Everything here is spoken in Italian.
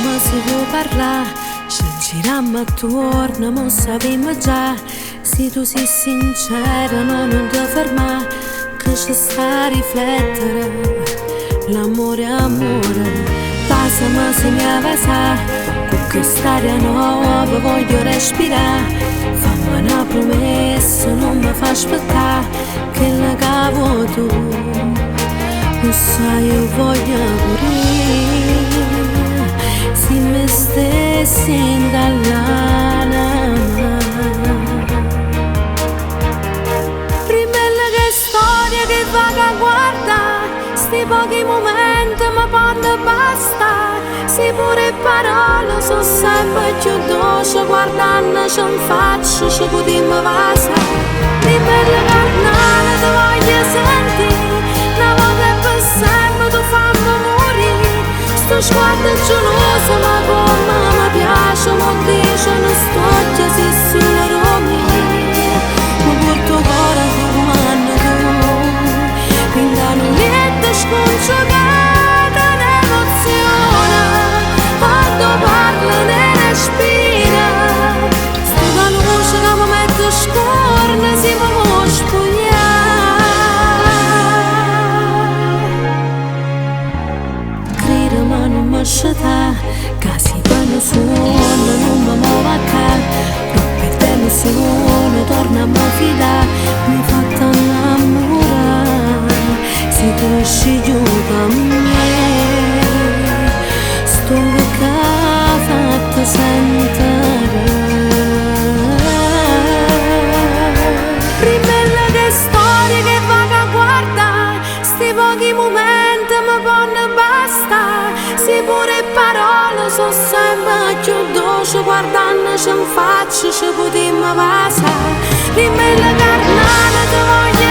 ma si può parlare, ci giriamo attorno, ma sappiamo già. Se tu sei sincera, no, non ti fermare, che ci sta a riflettere. L'amore è amore, passami se mi avasa, con quest'aria nuova voglio respirare. Fammi una promessa, non mi fa aspettare, che la cavo tu, lo sai io voglio morire, se mi stessi in dall'anima. Rimella che storia che vaga a guardare, sti pochi momenti ma quando basta, se pure parole sono sempre più dolci, guardandoci in faccia ci potremmo passare. Rimella carnale ti voglio sentire, una volta e per sempre tu fammi morire. Sto sguardo geloso ma come mi piace, mi dice una storia se solo romia, ma porto cuore che comando tu, quindi non niente scongiurata un'emozione, quando parla ne respira, sto da luce che mi mette scorna si mi può spogliare. Crede ma non mi sceta, che si fanno suono non mi muovo a ca, troppe delusioni torna a mi fidare, mi fa innamorare, se tu esci giù da me, sto che ha fatto sentire. Rimella che storie che vaga a guardare, sti pochi momenti mi fanno basta, se pure parole sono sempre più dolci, guardandoci in faccia ci potremmo passare. Rimella carnale ti voglio